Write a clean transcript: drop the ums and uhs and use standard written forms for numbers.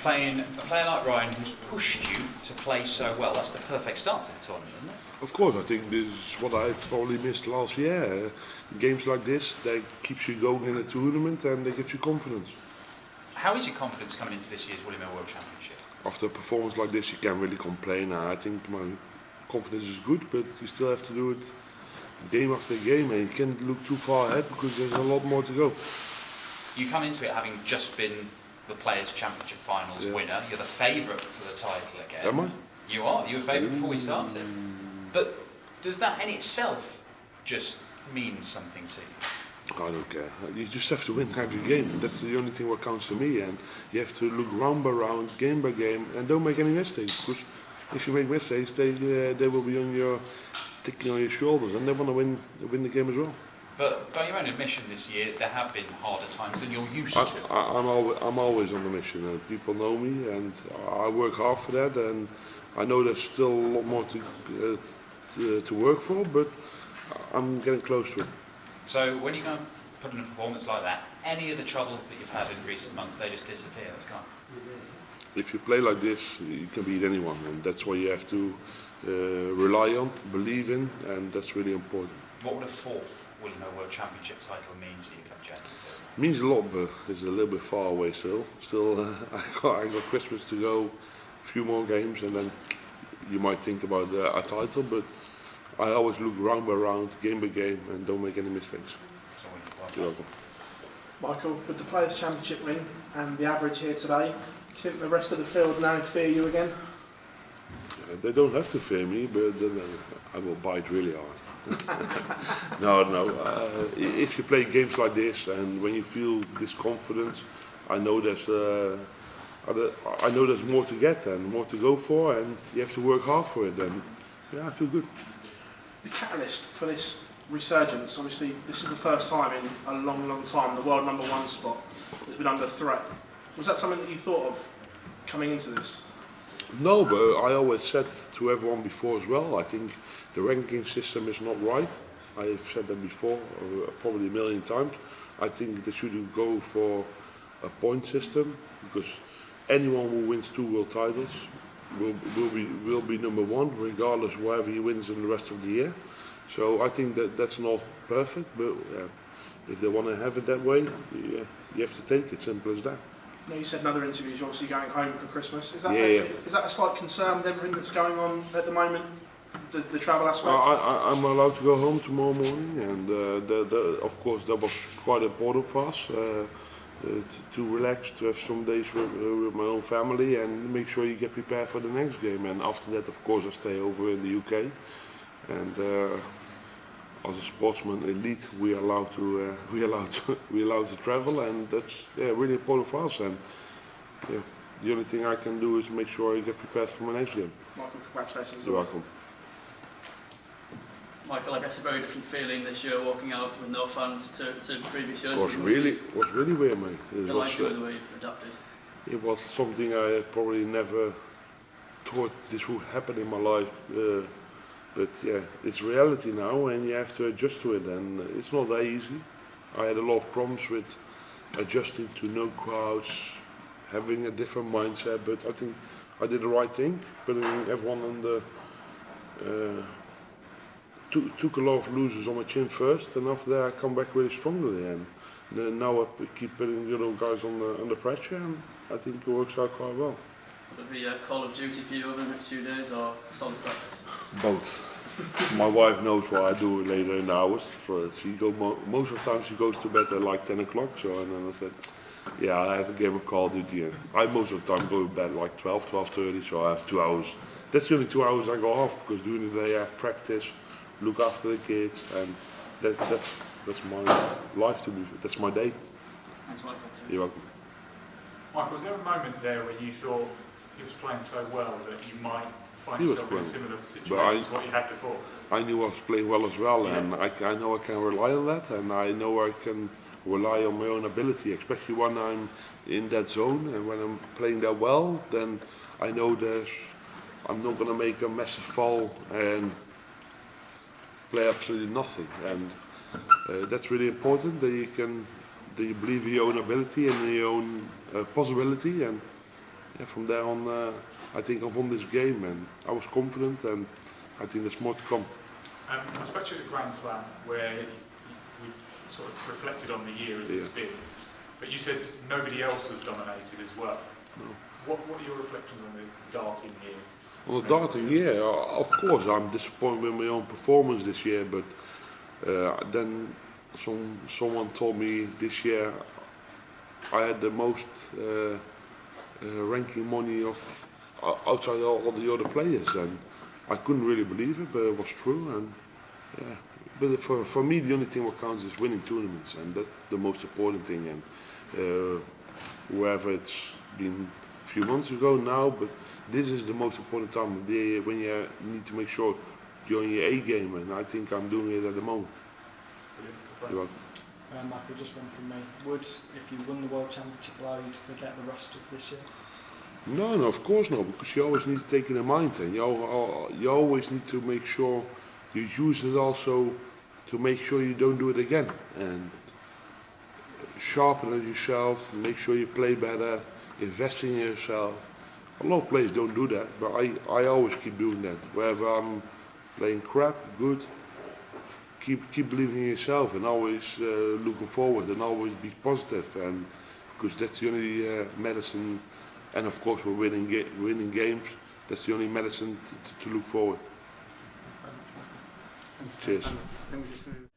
playing a player like Ryan who's pushed you to play so well. That's the perfect start to the tournament, isn't it? Of course, I think this is what I've probably missed last year. Games like this, they keeps you going in a tournament and they give you confidence. How is your confidence coming into this year's William Hill World Championship? After a performance like this, you can't really complain. I think my confidence is good, but you still have to do it game after game, and you can't look too far ahead because there's a lot more to go. You come into it having just been the Players' Championship Finals winner. You're the favourite for the title again. Am I? You are. You were favourite before we started. But does that in itself just mean something to you? I don't care. You just have to win every game. That's the only thing what counts to me. And you have to look round by round, game by game, and don't make any mistakes. Because if you make mistakes, they will be on your ticking on your shoulders, and they want to win the game as well. But by your own admission this year, there have been harder times than you're used to. I'm always on the mission. People know me, and I work hard for that. And I know there's still a lot more to work for, but I'm getting close to it. So when you go and put in a performance like that, any of the troubles that you've had in recent months, they just disappear. That's gone. If you play like this, you can beat anyone, and that's what you have to rely on, believe in, and that's really important. What would a fourth William Hill World Championship title mean to you come January? It means a lot, but it's a little bit far away still. I got Christmas to go, a few more games, and then you might think about a title, but I always look round by round, game by game, and don't make any mistakes. You're welcome. Michael, with the Players' Championship win and the average here today, do you think the rest of the field now fear you again? They don't have to fear me, but then I will bite really hard. No. If you play games like this, and when you feel this confidence, I know there's more to get and more to go for, and you have to work hard for it. And yeah, I feel good. The catalyst for this resurgence, obviously, this is the first time in a long, long time the world #1 spot has been under threat. Was that something that you thought of coming into this? No, but I always said to everyone before as well, I think the ranking system is not right. I've said that before, probably a million times. I think they should go for a point system, because anyone who wins 2 world titles will be #1, regardless wherever he wins in the rest of the year. So I think that's not perfect, but if they want to have it that way, you have to take it, simple as that. No, you said in other interviews you're obviously going home for Christmas. Is that a slight concern with everything that's going on at the moment, the travel aspect? I'm allowed to go home tomorrow morning, and of course that was quite important for us, to relax, to have some days with my own family and make sure you get prepared for the next game. And after that, of course, I stay over in the UK, and as a sportsman elite, we are allowed to travel, and that's really important for us. And the only thing I can do is make sure I get prepared for my next game. Michael, congratulations. You're welcome. Michael, I guess a very different feeling this year, walking out with no fans to previous years. It was really weird, mate. Delighted with the way you've adapted. It was something I probably never thought this would happen in my life. But yeah, it's reality now, and you have to adjust to it, and it's not that easy. I had a lot of problems with adjusting to no crowds, having a different mindset, but I think I did the right thing, putting everyone on the... took a lot of losers on my chin first, and after that I come back really strongly, and now I keep putting the little guys under pressure, and I think it works out quite well. Will there be a Call of Duty for you over the next few days, or solid practice? Both. My wife knows what I do later in the hours. Most of the time she goes to bed at like 10 o'clock, and then I said, yeah, I have a game of Call of Duty, and I most of the time go to bed like 12:30, so I have 2 hours. That's the only 2 hours I go off, because during the day I have practice, look after the kids, and that's my life to me. That's my day. Thanks, Michael. You're welcome. Michael, was there a moment there where you thought he was playing so well that you might find He was yourself in a playing. similar situation to what you had before? I knew I was playing well as well, Yeah. and I know I can rely on that, and I know I can rely on my own ability, especially when I'm in that zone and when I'm playing that well. Then I know I'm not going to make a massive foul and play absolutely nothing, and that's really important, that you believe in your own ability and in your own possibility, and yeah, from there on, I think I won this game, and I was confident, and I think there's more to come. I spoke to you at the Grand Slam where we sort of reflected on the year as it's been, but you said nobody else has dominated as well. No. What are your reflections on the darting year? Well, the darting, yeah, of course I'm disappointed with my own performance this year, but then someone told me this year I had the most ranking money of outside all the other players, and I couldn't really believe it, but it was true. And yeah, but for me the only thing what counts is winning tournaments, and that's the most important thing. And wherever it's been a few months ago now, but this is the most important time of the year when you need to make sure you're on your A game, and I think I'm doing it at the moment. You're welcome. Michael, just one from me. Would, if you won the World Championship, allow you to forget the rest of this year? No, of course not, because you always need to take it in mind, and you always need to make sure you use it also to make sure you don't do it again, and sharpen it yourself, make sure you play better, invest in yourself. A lot of players don't do that, but I always keep doing that. Wherever I'm playing crap, good, keep believing in yourself, and always looking forward, and always be positive, and because that's the only medicine. And of course, we're winning games. That's the only medicine to look forward. Cheers. Then we just move.